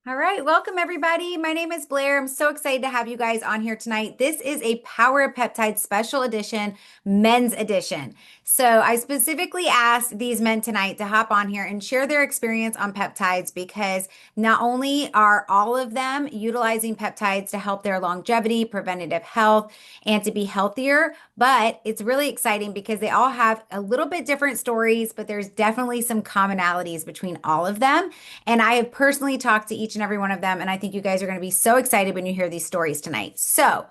All right, welcome everybody. My name is Blair. I'm so excited to have you guys on here tonight. This is a Power of Peptide special edition, men's edition. So I specifically asked these men tonight to hop on here and share their experience on peptides because not only are all of them utilizing peptides to help their longevity, preventative health, and to be healthier, but it's really exciting because they all have a little bit different stories, but there's definitely some commonalities between all of them. And I have personally talked to each and every one of them. And I think you guys are going to be so excited when you hear these stories tonight. So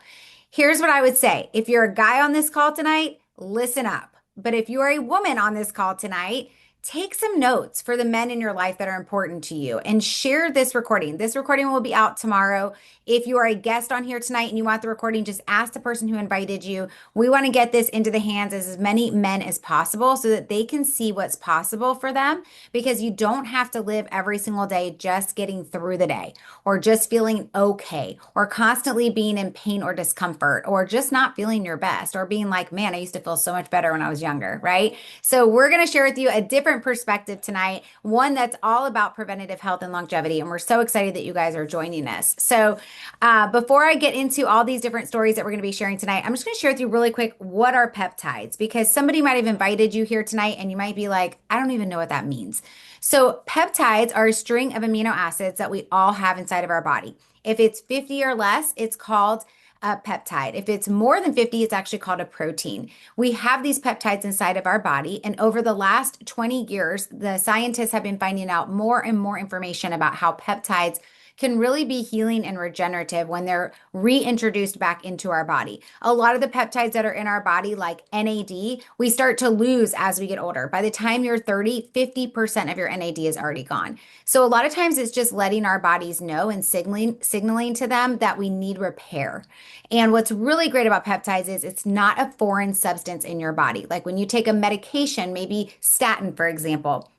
here's what I would say. If you're a guy on this call tonight, listen up. But if you are a woman on this call tonight, take some notes for the men in your life that are important to you and share this recording. This recording will be out tomorrow. If you are a guest on here tonight and you want the recording, just ask the person who invited you. We want to get this into the hands of as many men as possible so that they can see what's possible for them, because you don't have to live every single day just getting through the day or just feeling okay or constantly being in pain or discomfort or just not feeling your best or being like, man, I used to feel so much better when I was younger, right? So we're going to share with you a different perspective tonight, one that's all about preventative health and longevity. And we're so excited that you guys are joining us. So before I get into all these different stories that we're going to be sharing tonight, I'm just going to share with you really quick what are peptides, because somebody might have invited you here tonight and you might be like, I don't even know what that means. So, peptides are a string of amino acids that we all have inside of our body. If it's 50 or less, it's called a peptide. If it's more than 50, it's actually called a protein. We have these peptides inside of our body. And over the last 20 years, the scientists have been finding out more and more information about how peptides can really be healing and regenerative when they're reintroduced back into our body. A lot of the peptides that are in our body, like NAD, we start to lose as we get older. By the time you're 30, 50% of your NAD is already gone. So a lot of times it's just letting our bodies know and signaling to them that we need repair. And what's really great about peptides is it's not a foreign substance in your body. Like when you take a medication, maybe statin, for example,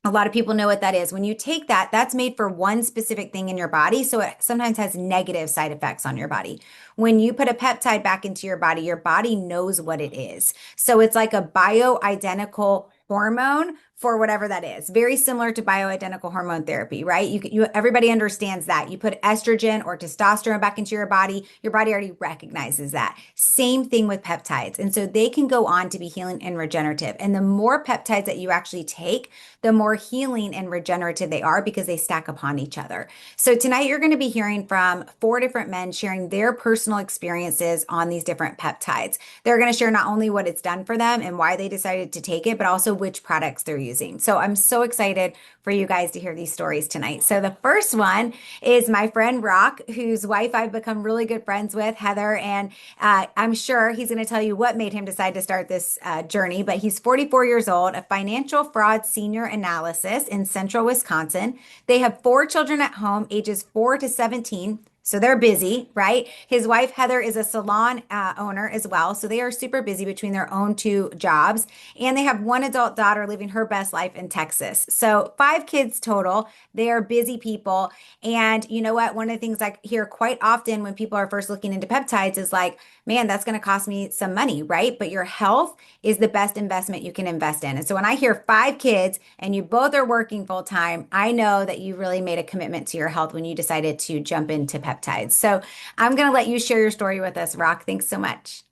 a lot of people know what that is. When you take that, that's made for one specific thing in your body. So it sometimes has negative side effects on your body. When you put a peptide back into your body knows what it is. So it's like a bioidentical hormone for whatever that is. Very similar to bioidentical hormone therapy, right? Everybody understands that. You put estrogen or testosterone back into your body already recognizes that. Same thing with peptides. And so they can go on to be healing and regenerative. And the more peptides that you actually take, the more healing and regenerative they are because they stack upon each other. So tonight you're going to be hearing from four different men sharing their personal experiences on these different peptides. They're going to share not only what it's done for them and why they decided to take it, but also which products they're using. So I'm so excited for you guys to hear these stories tonight. So the first one is my friend Rock, whose wife I've become really good friends with, Heather, and I'm sure he's going to tell you what made him decide to start this journey. But he's 44 years old, a financial fraud senior analysis in central Wisconsin. They have four children at home, ages 4 to 17. So they're busy, right? His wife, Heather, is a salon owner as well. So they are super busy between their own two jobs. And they have one adult daughter living her best life in Texas. So five kids total. They are busy people. And you know what? One of the things I hear quite often when people are first looking into peptides is like, man, that's going to cost me some money, right? But your health is the best investment you can invest in. And so when I hear five kids and you both are working full time, I know that you really made a commitment to your health when you decided to jump into peptides. So I'm going to let you share your story with us, Rock. Thanks so much.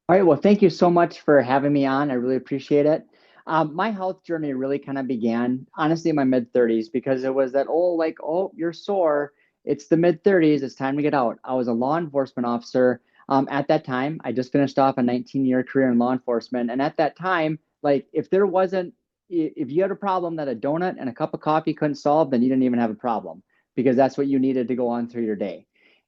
All right. Well, thank you so much for having me on. I really appreciate it. My health journey really kind of began, honestly, in my mid 30s because it was that old, like, oh, you're sore. It's the mid 30s. It's time to get out. I was a law enforcement officer. At that time, I just finished off a 19-year career in law enforcement. And at that time, like, if you had a problem that a donut and a cup of coffee couldn't solve, then you didn't even have a problem because that's what you needed to go on through your day.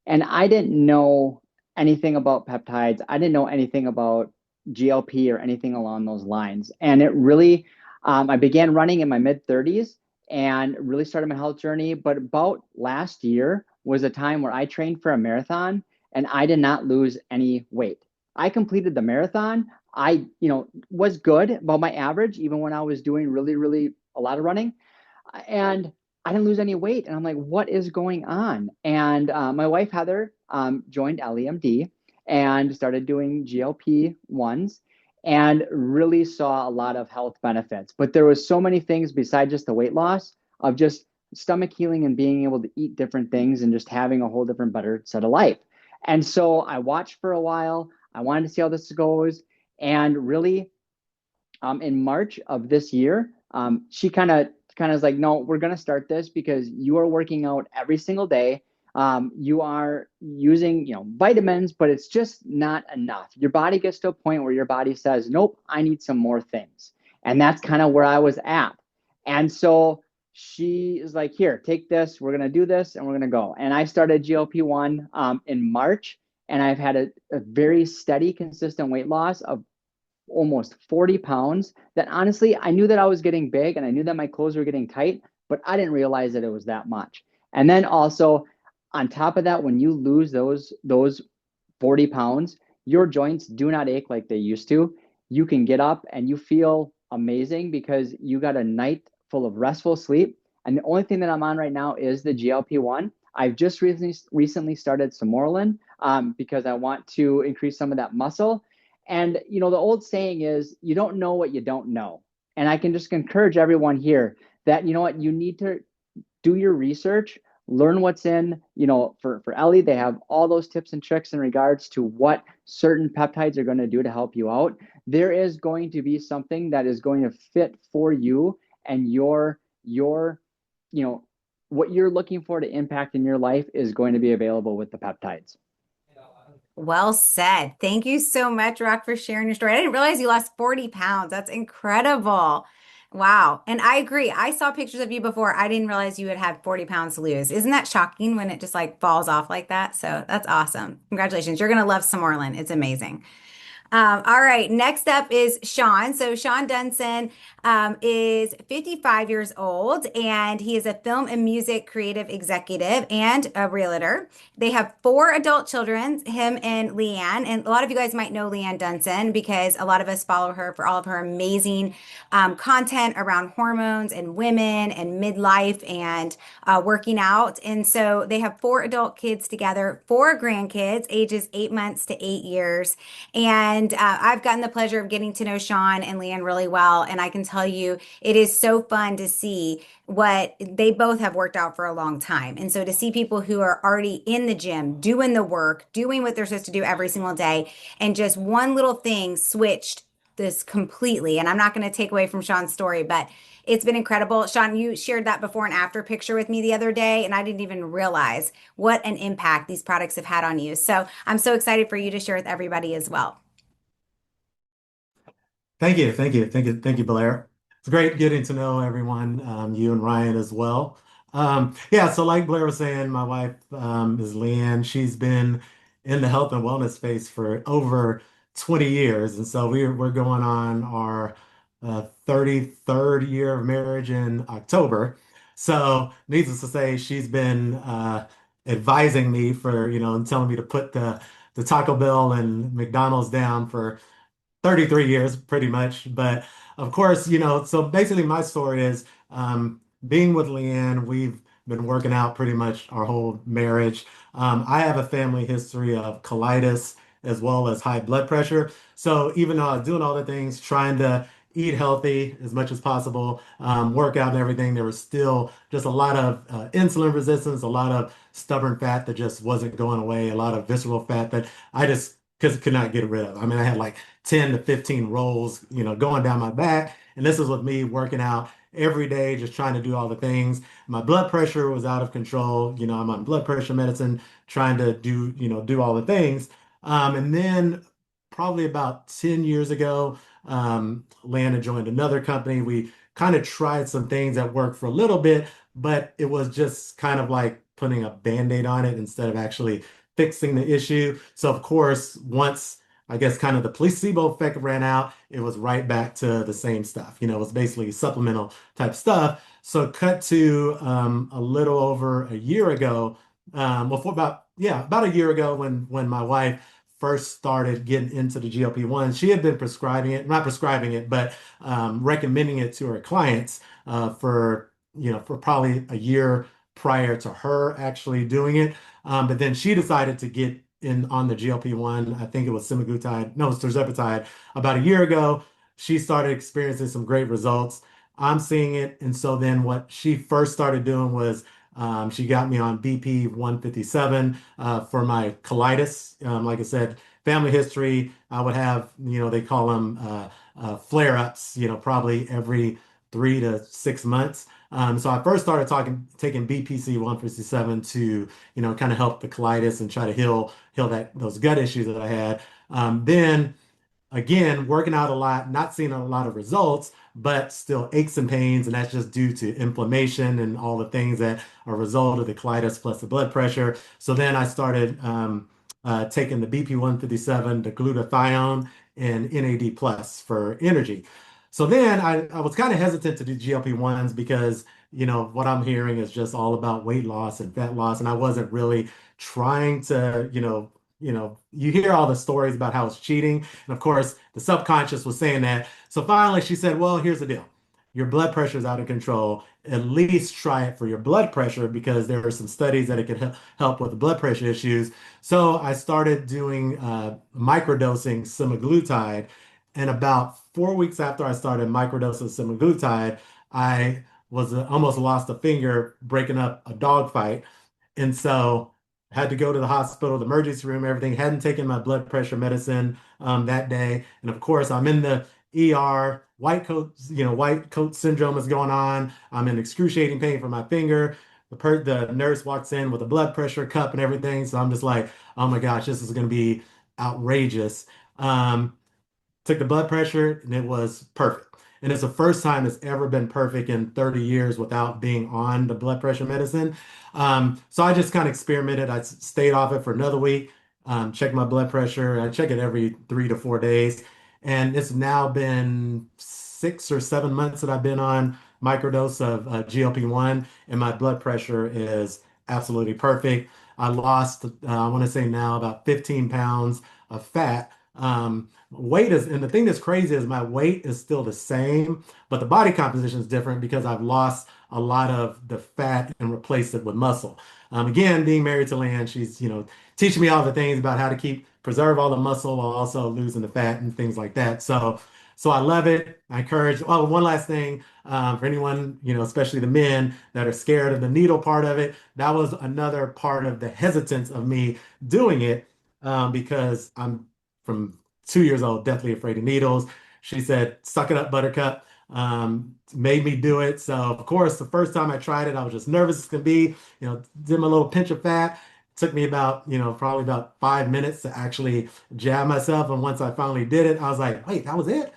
And I didn't know anything about peptides. I didn't know anything about GLP or anything along those lines. And it really, I began running in my mid 30s and really started my health journey. But about last year was a time where I trained for a marathon and I did not lose any weight. I completed the marathon. Was good about my average, even when I was doing really, really a lot of running. And I didn't lose any weight. And I'm like, what is going on? And my wife, Heather, joined LEMD and started doing GLP ones and really saw a lot of health benefits. But there was so many things besides just the weight loss of just stomach healing and being able to eat different things and just having a whole different, better set of life. And so I watched for a while. I wanted to see how this goes. And really, in March of this year, she kind of is like, no, we're going to start this because you are working out every single day. You are using, vitamins, but it's just not enough. Your body gets to a point where your body says, nope, I need some more things. And that's kind of where I was at. And so she is like, here, take this. We're going to do this and we're going to go. And I started GLP-1 in March, and I've had a very steady, consistent weight loss of almost 40 pounds that honestly, I knew that I was getting big and I knew that my clothes were getting tight, but I didn't realize that it was that much. And then also on top of that, when you lose those 40 pounds, your joints do not ache like they used to. You can get up and you feel amazing because you got a night full of restful sleep. And the only thing that I'm on right now is the GLP-1. I've just recently started Samorelin because I want to increase some of that muscle. And the old saying is, you don't know what you don't know. And I can just encourage everyone here that what, you need to do your research, learn what's in, for Ellie, they have all those tips and tricks in regards to what certain peptides are going to do to help you out. There is going to be something that is going to fit for you and what you're looking for to impact in your life is going to be available with the peptides. Well said. Thank you so much, Rock, for sharing your story. I didn't realize you lost 40 pounds. That's incredible. Wow. And I agree. I saw pictures of you before. I didn't realize you had had 40 pounds to lose. Isn't that shocking when it just like falls off like that? So that's awesome. Congratulations. You're going to love Samorlin. It's amazing. All right, next up is Sean. So Sean Dunson is 55 years old, and he is a film and music creative executive and a realtor. They have four adult children, him and Leanne. And a lot of you guys might know Leanne Dunson because a lot of us follow her for all of her amazing content around hormones and women and midlife and working out. And so they have four adult kids together, four grandkids, ages 8 months to 8 years. And I've gotten the pleasure of getting to know Sean and Leanne really well. And I can tell you, it is so fun to see what they both have worked out for a long time. And so to see people who are already in the gym, doing the work, doing what they're supposed to do every single day, and just one little thing switched this completely. And I'm not going to take away from Sean's story, but it's been incredible. Sean, you shared that before and after picture with me the other day, and I didn't even realize what an impact these products have had on you. So I'm so excited for you to share with everybody as well. Thank you, thank you, thank you, thank you, Blair. It's great getting to know everyone, you and Ryan as well. Yeah, so like Blair was saying, my wife is Leanne. She's been in the health and wellness space for over 20 years, and so we're going on our 33rd year of marriage in October. So, needless to say, she's been advising me for, and telling me to put the Taco Bell and McDonald's down for 33 years pretty much. But of course, so basically my story is being with Leanne, we've been working out pretty much our whole marriage. I have a family history of colitis as well as high blood pressure. So even though I was doing all the things, trying to eat healthy as much as possible, work out and everything, there was still just a lot of insulin resistance, a lot of stubborn fat that just wasn't going away, a lot of visceral fat that I just could not get rid of. I mean, I had like 10 to 15 rolls, going down my back. And this is with me working out every day, just trying to do all the things. My blood pressure was out of control. I'm on blood pressure medicine, trying to do all the things. And then probably about 10 years ago, Lana joined another company. We kind of tried some things that worked for a little bit, but it was just kind of like putting a band-aid on it instead of actually fixing the issue. So of course, once I guess kind of the placebo effect ran out, it was right back to the same stuff. It was basically supplemental type stuff. So cut to a little over a year ago, well, for about a year ago when my wife first started getting into the GLP-1, she had been prescribing it, not prescribing it, but recommending it to her clients for probably a year prior to her actually doing it. But then she decided to get in on the GLP-1. I think it was semaglutide, no, it was tirzepatide. About a year ago, she started experiencing some great results. I'm seeing it. And so then what she first started doing was she got me on BP 157 for my colitis. Like I said, family history, I would have, they call them flare-ups, probably every 3 to 6 months. So I first started taking BPC 157 to, kind of help the colitis and try to heal those gut issues that I had. Then again, working out a lot, not seeing a lot of results, but still aches and pains. And that's just due to inflammation and all the things that are a result of the colitis plus the blood pressure. So then I started taking the BP 157, the glutathione, and NAD plus for energy. So then I was kind of hesitant to do GLP-1s because, what I'm hearing is just all about weight loss and fat loss. And I wasn't really trying to, you hear all the stories about how it's cheating. And of course, the subconscious was saying that. So finally, she said, well, here's the deal. Your blood pressure is out of control. At least try it for your blood pressure because there are some studies that it could help with the blood pressure issues. So I started doing microdosing semaglutide. And about 4 weeks after I started microdosing semaglutide, I was almost lost a finger breaking up a dog fight. And so had to go to the hospital, the emergency room, everything. Hadn't taken my blood pressure medicine that day. And of course, I'm in the ER. White coat syndrome is going on. I'm in excruciating pain for my finger. The nurse walks in with a blood pressure cup and everything. So I'm just like, oh my gosh, this is going to be outrageous. Um, Took the blood pressure and it was perfect. And it's the first time it's ever been perfect in 30 years without being on the blood pressure medicine. So I just kind of experimented. I stayed off it for another week, checked my blood pressure. I check it every 3 to 4 days. And it's now been 6 or 7 months that I've been on microdose of GLP-1, and my blood pressure is absolutely perfect. I lost, I want to say now about 15 pounds of fat. Weight is, and the thing that's crazy is my weight is still the same, but the body composition is different because I've lost a lot of the fat and replaced it with muscle. Again, being married to Lan, she's, teaching me all the things about how to preserve all the muscle while also losing the fat and things like that. So I love it. I encourage, oh, one last thing, for anyone, especially the men that are scared of the needle part of it, that was another part of the hesitance of me doing it, because I'm from 2 years old, deathly afraid of needles. She said, suck it up, buttercup. Made me do it. So, of course, the first time I tried it, I was just nervous as can be, did my little pinch of fat. Took me about, probably about 5 minutes to actually jab myself. And once I finally did it, I was like, wait, that was it?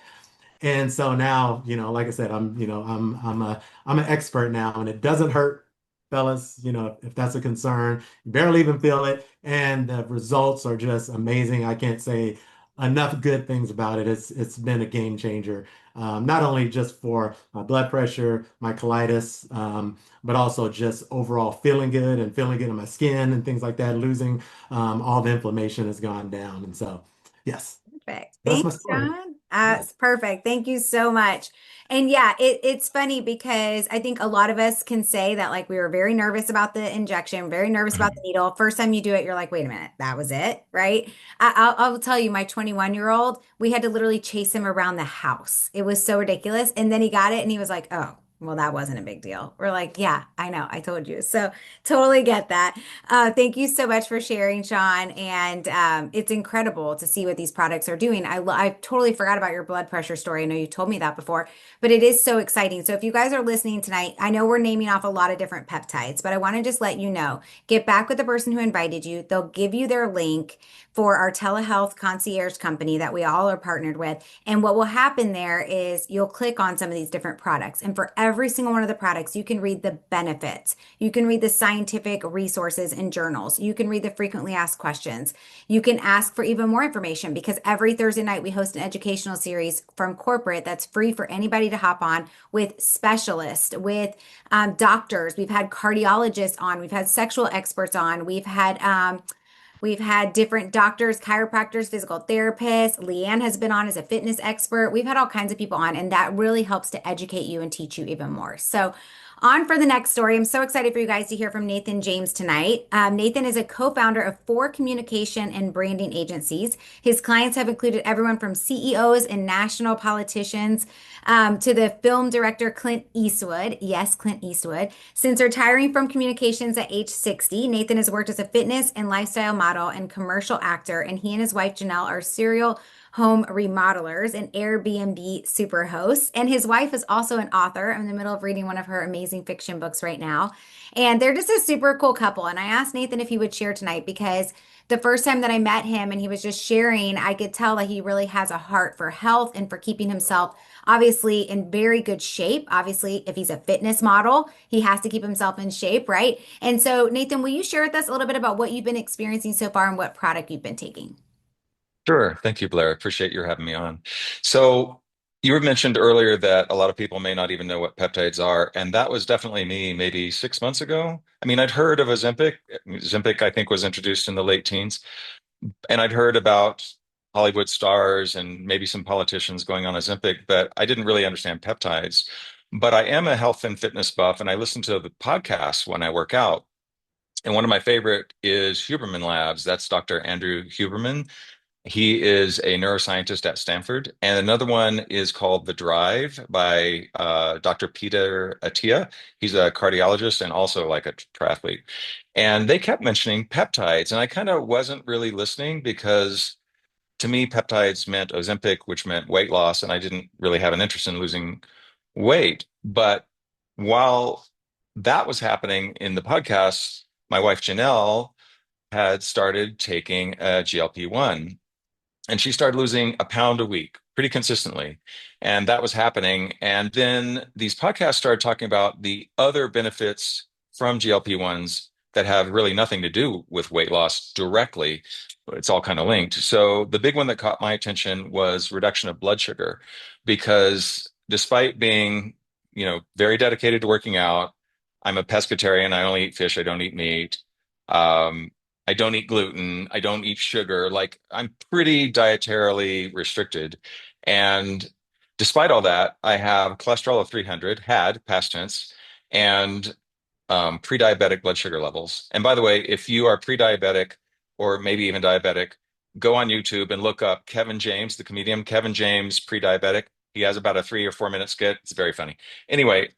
And so now, like I said, I'm an expert now, and it doesn't hurt, fellas, if that's a concern. You barely even feel it, and the results are just amazing. I can't say enough good things about it. It's been a game changer, not only just for my blood pressure, my colitis, but also just overall feeling good and feeling good in my skin and things like that. Losing all the inflammation has gone down, and so yes, Perfect. that's my Thanks, story. John. Yeah. It's perfect. Thank you so much. And yeah, it's funny because I think a lot of us can say that like we were very nervous about the injection, very nervous about the needle. First time you do it, you're like, wait a minute, that was it, right? I'll tell you, my 21-year-old, we had to literally chase him around the house. It was so ridiculous. And then he got it and he was like, oh, well, that wasn't a big deal. We're like, yeah, I know, I told you. So totally get that. Thank you so much for sharing, Sean. And it's incredible to see what these products are doing. I totally forgot about your blood pressure story. I know you told me that before, but it is so exciting. So if you guys are listening tonight, I know we're naming off a lot of different peptides, but I want to just let you know, get back with the person who invited you. They'll give you their link for our telehealth concierge company that we all are partnered with. And what will happen there is you'll click on some of these different products. And for every single one of the products, you can read the benefits. You can read the scientific resources and journals. You can read the frequently asked questions. You can ask for even more information because every Thursday night we host an educational series from corporate that's free for anybody to hop on with specialists, with doctors. We've had cardiologists on. We've had sexual experts on. We've had different doctors, chiropractors, physical therapists. Leanne has been on as a fitness expert. We've had all kinds of people on, and that really helps to educate you and teach you even more. So, On for the next story. I'm so excited for you guys to hear from Nathan James tonight. Nathan is a co-founder of four communication and branding agencies. His clients have included everyone from CEOs and national politicians to the film director Clint Eastwood. Yes, Clint Eastwood. Since retiring from communications at age 60, Nathan has worked as a fitness and lifestyle model and commercial actor, and he and his wife Janelle are serial home remodelers and Airbnb super hosts. And his wife is also an author. I'm in the middle of reading one of her amazing fiction books right now. And they're just a super cool couple. And I asked Nathan if he would share tonight because the first time that I met him and he was just sharing, I could tell that he really has a heart for health and for keeping himself obviously in very good shape. Obviously, if he's a fitness model, he has to keep himself in shape, right? And so, Nathan, will you share with us a little bit about what you've been experiencing so far and what product you've been taking? Sure. Thank you, Blair. Appreciate your having me on. So you were mentioned earlier that a lot of people may not even know what peptides are, and that was definitely me maybe 6 months ago. I mean, I'd heard of Ozempic. Ozempic, I think, was introduced in the late teens, and I'd heard about Hollywood stars and maybe some politicians going on Ozempic, but I didn't really understand peptides. But I am a health and fitness buff, and I listen to the podcasts when I work out. And one of my favorite is Huberman Labs. That's Dr. Andrew Huberman. He is a neuroscientist at Stanford. And another one is called The Drive by Dr. Peter Attia. He's a cardiologist and also like a triathlete. And they kept mentioning peptides. And I kind of wasn't really listening because to me, peptides meant Ozempic, which meant weight loss. And I didn't really have an interest in losing weight. But while that was happening in the podcast, my wife Janelle had started taking a GLP-1 and she started losing a pound a week pretty consistently. And that was happening. And then these podcasts started talking about the other benefits from GLP-1s that have really nothing to do with weight loss directly. It's all kind of linked. So the big one that caught my attention was reduction of blood sugar, because despite being, very dedicated to working out, I'm a pescatarian. I only eat fish. I don't eat meat. Um, I don't eat gluten. I don't eat sugar. Like I'm pretty dietarily restricted. And despite all that, I have cholesterol of 300, had past tense, and pre-diabetic blood sugar levels. And by the way, if you are pre-diabetic or maybe even diabetic, go on YouTube and look up Kevin James, the comedian Kevin James, pre-diabetic. He has about a 3 or 4 minute skit. It's very funny. Anyway,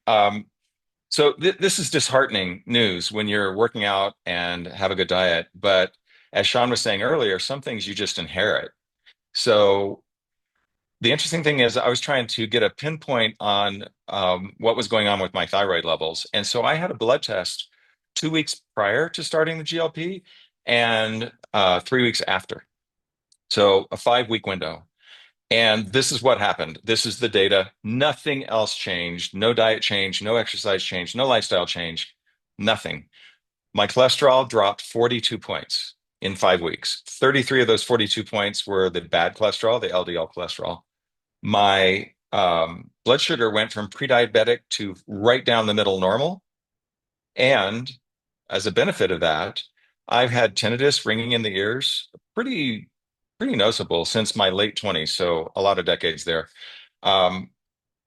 so this is disheartening news when you're working out and have a good diet. But as Sean was saying earlier, some things you just inherit. So the interesting thing is I was trying to get a pinpoint on what was going on with my thyroid levels. And so I had a blood test 2 weeks prior to starting the GLP and 3 weeks after. So a 5 week window. And this is what happened. This is the data. Nothing else changed. No diet change, no exercise change, no lifestyle change, nothing. My cholesterol dropped 42 points in 5 weeks. 33 of those 42 points were the bad cholesterol, the LDL cholesterol. My blood sugar went from pre-diabetic to right down the middle normal. And as a benefit of that, I've had tinnitus ringing in the ears, pretty pretty noticeable since my late 20s, so a lot of decades there. Um,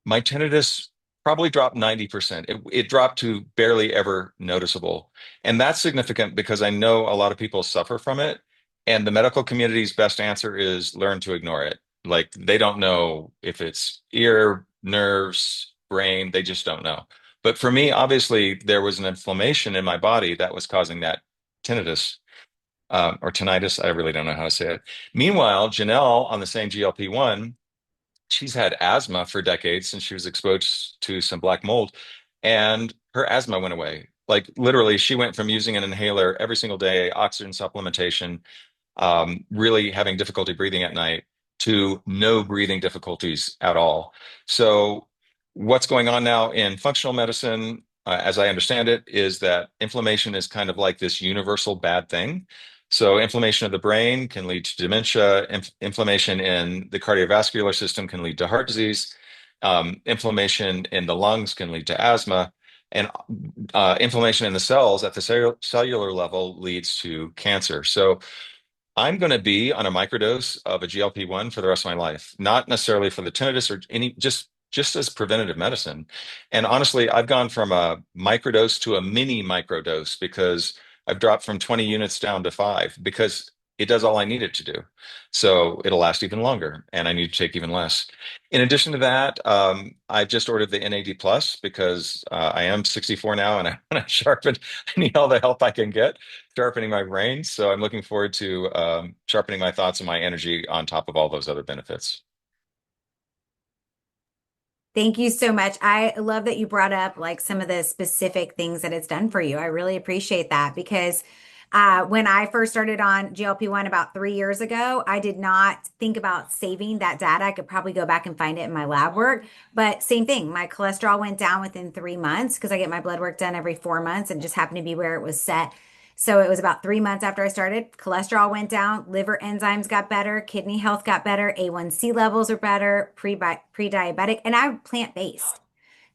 my tinnitus probably dropped 90%. It dropped to barely ever noticeable. And that's significant because I know a lot of people suffer from it. And the medical community's best answer is learn to ignore it. Like they don't know if it's ear, nerves, brain, they just don't know. But for me, obviously, there was an inflammation in my body that was causing that tinnitus or tinnitus. I really don't know how to say it. Meanwhile, Janelle on the same GLP-1, she's had asthma for decades since she was exposed to some black mold, and her asthma went away. Like literally, she went from using an inhaler every single day, oxygen supplementation, really having difficulty breathing at night, to no breathing difficulties at all. So, what's going on now in functional medicine, as I understand it, is that inflammation is kind of like this universal bad thing. So, inflammation of the brain can lead to dementia. Inflammation in the cardiovascular system can lead to heart disease. Inflammation in the lungs can lead to asthma. And inflammation in the cells at the cellular level leads to cancer. So, I'm going to be on a microdose of a GLP-1 for the rest of my life, not necessarily for the tinnitus or any, just just as preventative medicine. And honestly, I've gone from a microdose to a mini microdose because I've dropped from 20 units down to 5 because it does all I need it to do. So it'll last even longer and I need to take even less. In addition to that, I just ordered the NAD Plus because I am 64 now and I want to sharpen. I need all the help I can get sharpening my brain. So I'm looking forward to sharpening my thoughts and my energy on top of all those other benefits. Thank you so much. I love that you brought up like some of the specific things that it's done for you. I really appreciate that because when I first started on GLP-1 about 3 years ago, I did not think about saving that data. I could probably go back and find it in my lab work, but same thing. My cholesterol went down within 3 months because I get my blood work done every 4 months and just happened to be where it was set. So it was about 3 months after I started, cholesterol went down, liver enzymes got better, kidney health got better, A1C levels are better, pre-diabetic, and I'm plant-based.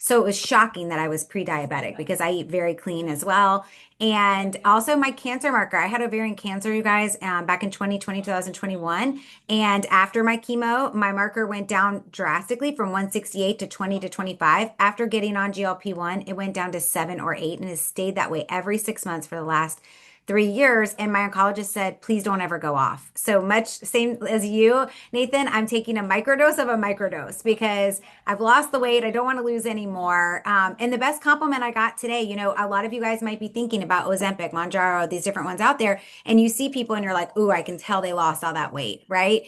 So it was shocking that I was pre-diabetic because I eat very clean as well. And also my cancer marker. I had ovarian cancer, you guys, back in 2020, 2021. And after my chemo, my marker went down drastically from 168 to 20 to 25. After getting on GLP-1, it went down to 7 or 8 and has stayed that way every 6 months for the last 3 years. And my oncologist said, please don't ever go off. So much same as you, Nathan, I'm taking a microdose of a microdose because I've lost the weight. I don't want to lose any more. And the best compliment I got today, a lot of you guys might be thinking about Ozempic, Mounjaro, these different ones out there, and you see people and you're like, ooh, I can tell they lost all that weight, right?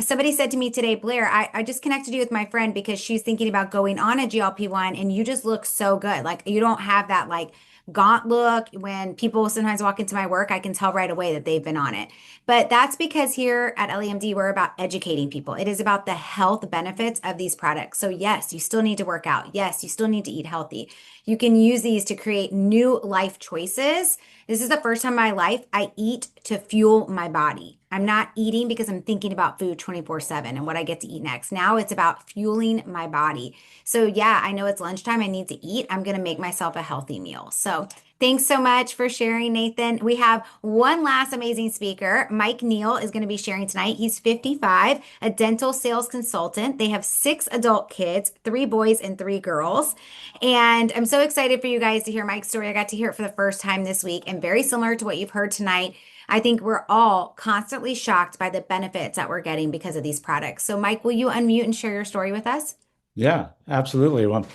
Somebody said to me today, Blair, I just connected you with my friend because she's thinking about going on a GLP-1 and you just look so good. Like you don't have that like gaunt look. When people sometimes walk into my work, I can tell right away that they've been on it. But that's because here at LEMD, we're about educating people. It is about the health benefits of these products. So, yes, you still need to work out. Yes, you still need to eat healthy. You can use these to create new life choices. This is the first time in my life I eat to fuel my body. I'm not eating because I'm thinking about food 24/7 and what I get to eat next. Now it's about fueling my body. So, yeah, I know it's lunchtime. I need to eat. I'm going to make myself a healthy meal. So, thanks so much for sharing, Nathan. We have one last amazing speaker. Mike Neal is going to be sharing tonight. He's 55, a dental sales consultant. They have 6 adult kids, 3 boys and 3 girls. And I'm so excited for you guys to hear Mike's story. I got to hear it for the first time this week, and very similar to what you've heard tonight. I think we're all constantly shocked by the benefits that we're getting because of these products. So, Mike, will you unmute and share your story with us? Yeah, absolutely. Well, I'm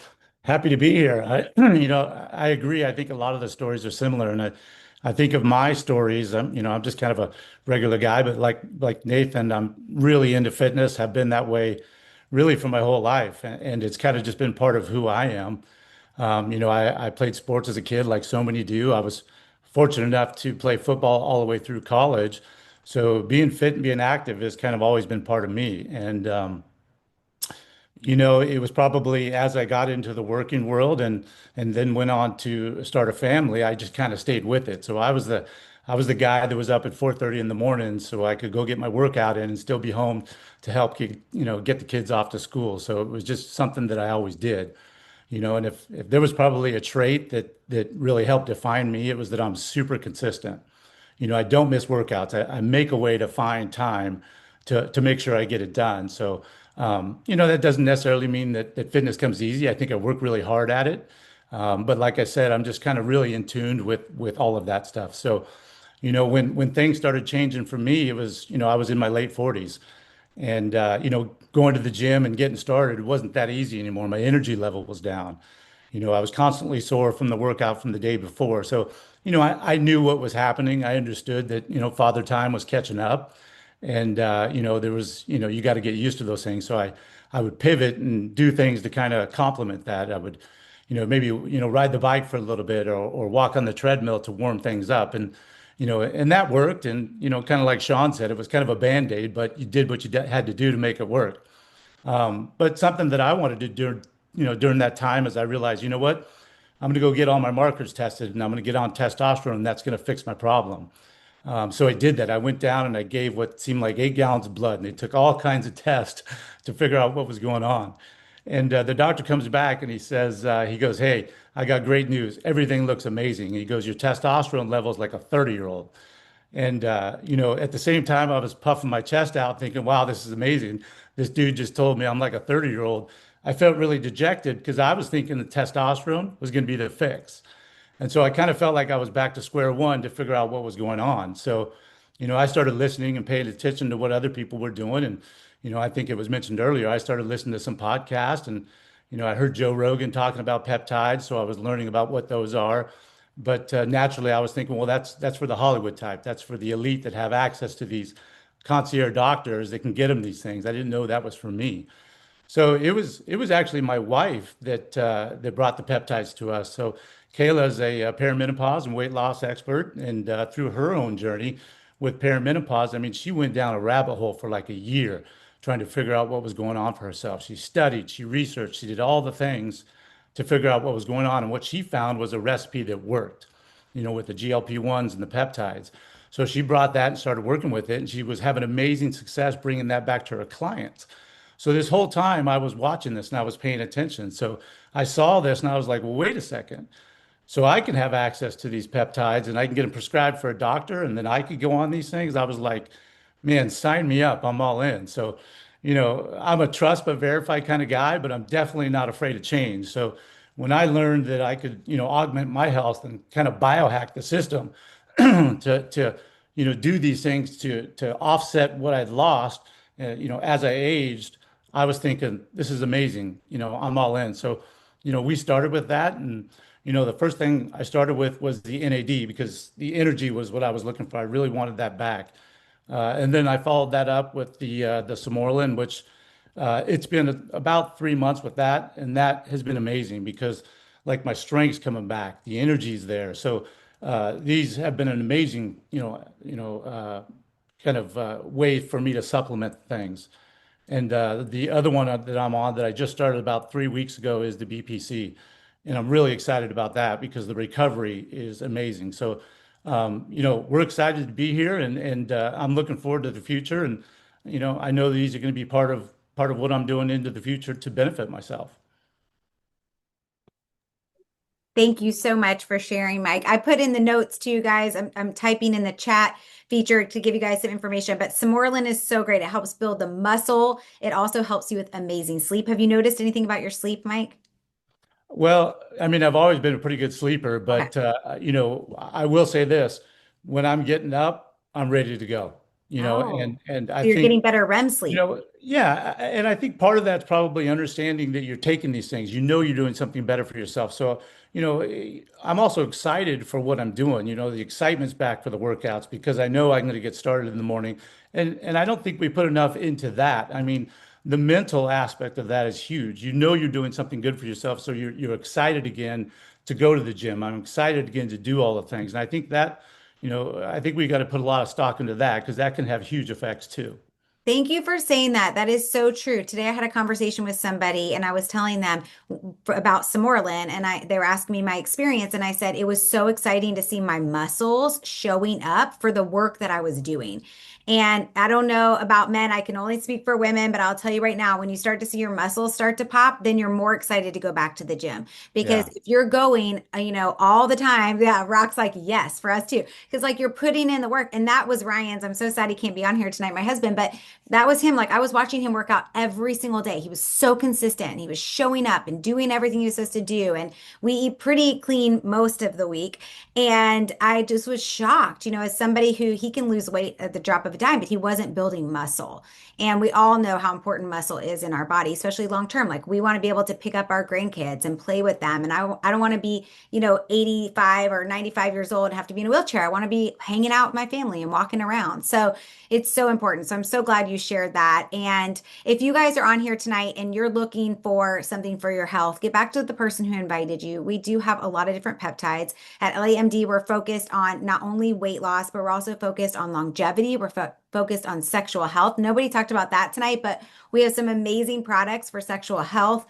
happy to be here. I agree. I think a lot of the stories are similar, and I think of my stories. I'm just kind of a regular guy, but like Nathan, I'm really into fitness. Have been that way really for my whole life, and it's kind of just been part of who I am. I played sports as a kid, like so many do. I was fortunate enough to play football all the way through college, so being fit and being active has kind of always been part of me, and it was probably as I got into the working world and then went on to start a family, I just kind of stayed with it. So I was the guy that was up at 4:30 in the morning so I could go get my workout in and still be home to help get the kids off to school. So it was just something that I always did. And if there was probably a trait that really helped define me, it was that I'm super consistent. I don't miss workouts. I make a way to find time to make sure I get it done. So, that doesn't necessarily mean that fitness comes easy. I think I work really hard at it. But like I said, I'm just kind of really in tune with all of that stuff. So, when things started changing for me, it was, I was in my late 40s. And going to the gym and getting started, it wasn't that easy anymore. My energy level was down. I was constantly sore from the workout from the day before. So, I knew what was happening. I understood that, father time was catching up. And there was, you got to get used to those things. So I would pivot and do things to kind of complement that. I would, maybe, ride the bike for a little bit or walk on the treadmill to warm things up. And that worked. And, kind of like Sean said, it was kind of a band-aid, but you did what you had to do to make it work. But something that I wanted to do, during that time is I realized, you know what? I'm going to go get all my markers tested and I'm going to get on testosterone. And that's going to fix my problem. So I did that. I went down and I gave what seemed like 8 gallons of blood, and they took all kinds of tests to figure out what was going on. And the doctor comes back and he says, he goes, "Hey, I got great news. Everything looks amazing." He goes, "Your testosterone level is like a 30-year-old." And at the same time, I was puffing my chest out, thinking, "Wow, this is amazing. This dude just told me I'm like a 30-year-old." I felt really dejected because I was thinking the testosterone was going to be the fix. And so I kind of felt like I was back to square one to figure out what was going on. So, I started listening and paying attention to what other people were doing. And, I think it was mentioned earlier, I started listening to some podcasts and, I heard Joe Rogan talking about peptides. So I was learning about what those are. But naturally, I was thinking, well, that's for the Hollywood type. That's for the elite that have access to these concierge doctors that can get them these things. I didn't know that was for me. So it was actually my wife that brought the peptides to us. So Kayla is a, perimenopause and weight loss expert, and through her own journey with perimenopause, I mean, she went down a rabbit hole for like a year trying to figure out what was going on for herself. She studied, she researched, she did all the things to figure out what was going on, and what she found was a recipe that worked, with the GLP-1s and the peptides. So she brought that and started working with it, and she was having amazing success bringing that back to her clients. So this whole time I was watching this and I was paying attention. So I saw this and I was like, well, wait a second. So I can have access to these peptides and I can get them prescribed for a doctor and then I could go on these things. I was like, man, sign me up. I'm all in. So, I'm a trust but verify kind of guy, but I'm definitely not afraid of change. So when I learned that I could, augment my health and kind of biohack the system to do these things to offset what I'd lost, as I aged, I was thinking, this is amazing. I'm all in. So, we started with that. And, the first thing I started with was the NAD because the energy was what I was looking for. I really wanted that back. And then I followed that up with the Samorlin, which it's been about 3 months with that. And that has been amazing because like my strength's coming back, the energy's there. So these have been an amazing, kind of way for me to supplement things. And the other one that I'm on that I just started about 3 weeks ago is the BPC. And I'm really excited about that because the recovery is amazing. So, we're excited to be here and I'm looking forward to the future. And, I know these are going to be part of what I'm doing into the future to benefit myself. Thank you so much for sharing, Mike. I put in the notes to you guys. I'm typing in the chat feature to give you guys some information, but Samorlin is so great. It helps build the muscle. It also helps you with amazing sleep. Have you noticed anything about your sleep, Mike? Well, I mean, I've always been a pretty good sleeper, Okay. but I will say this: when I'm getting up, I'm ready to go. Oh, And I so you're think getting better REM sleep. Yeah, and I think part of that's probably understanding that you're taking these things. You're doing something better for yourself. So, I'm also excited for what I'm doing. The excitement's back for the workouts because I know I'm going to get started in the morning. And I don't think we put enough into that. I mean, the mental aspect of that is huge. You're doing something good for yourself, so you're excited again to go to the gym. I'm excited again to do all the things. And I think that, I think we got to put a lot of stock into that because that can have huge effects too. Thank you for saying that. That is so true. Today I had a conversation with somebody and I was telling them about Samorlin and they were asking me my experience and I said it was so exciting to see my muscles showing up for the work that I was doing. And I don't know about men, I can only speak for women, but I'll tell you right now, when you start to see your muscles start to pop, then you're more excited to go back to the gym. Because Yeah. if you're going, all the time, yeah, Rock's like, yes, for us too. Because like you're putting in the work. And that was Ryan's. I'm so sad he can't be on here tonight, my husband, but that was him. Like I was watching him work out every single day. He was so consistent. He was showing up and doing everything he was supposed to do. And we eat pretty clean most of the week. And I just was shocked, as somebody who he can lose weight at the drop of a dime, but he wasn't building muscle. And we all know how important muscle is in our body, especially long term. Like we want to be able to pick up our grandkids and play with them. And I don't want to be, 85 or 95 years old and have to be in a wheelchair. I want to be hanging out with my family and walking around. So it's so important. So I'm so glad you shared that. And if you guys are on here tonight and you're looking for something for your health, get back to the person who invited you. We do have a lot of different peptides. At LAMD, we're focused on not only weight loss, but we're also focused on longevity. We're focused on sexual health. Nobody talked about that tonight, but we have some amazing products for sexual health.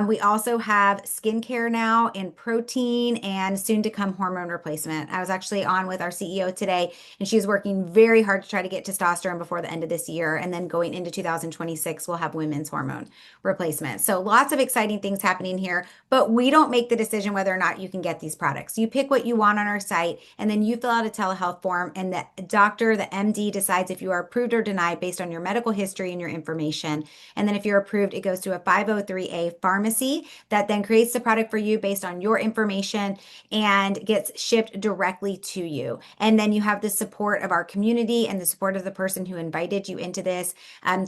We also have skincare now and protein and soon to come hormone replacement. I was actually on with our CEO today, and she's working very hard to try to get testosterone before the end of this year. And then going into 2026, we'll have women's hormone replacement. So lots of exciting things happening here, but we don't make the decision whether or not you can get these products. You pick what you want on our site, and then you fill out a telehealth form, and the doctor, the MD, decides if you you are approved or denied based on your medical history and your information. And then if you're approved, it goes to a 503A pharmacy that then creates the product for you based on your information and gets shipped directly to you. And then you have the support of our community and the support of the person who invited you into this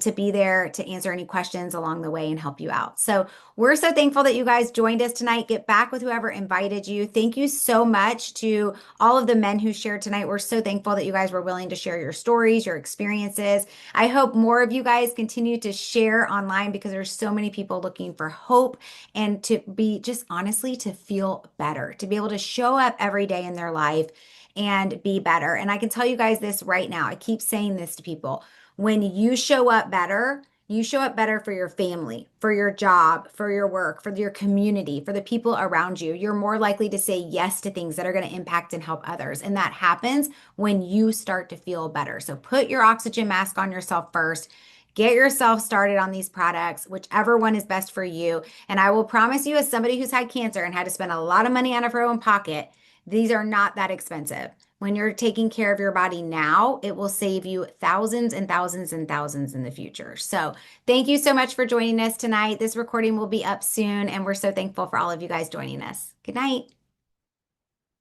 to be there to answer any questions along the way and help you out. So we're so thankful that you guys joined us tonight. Get back with whoever invited you. Thank you so much to all of the men who shared tonight. We're so thankful that you guys were willing to share your stories, your experiences. I hope more of you guys continue to share online because there's so many people looking for hope and to be just honestly to feel better, to be able to show up every day in their life and be better. And I can tell you guys this right now. I keep saying this to people. When you show up better, you show up better for your family, for your job, for your work, for your community, for the people around you. You're more likely to say yes to things that are going to impact and help others. And that happens when you start to feel better. So put your oxygen mask on yourself first. Get yourself started on these products, whichever one is best for you. And I will promise you, as somebody who's had cancer and had to spend a lot of money out of her own pocket, these are not that expensive. When you're taking care of your body now, it will save you thousands and thousands and thousands in the future. So thank you so much for joining us tonight. This recording will be up soon, and we're so thankful for all of you guys joining us. Good night.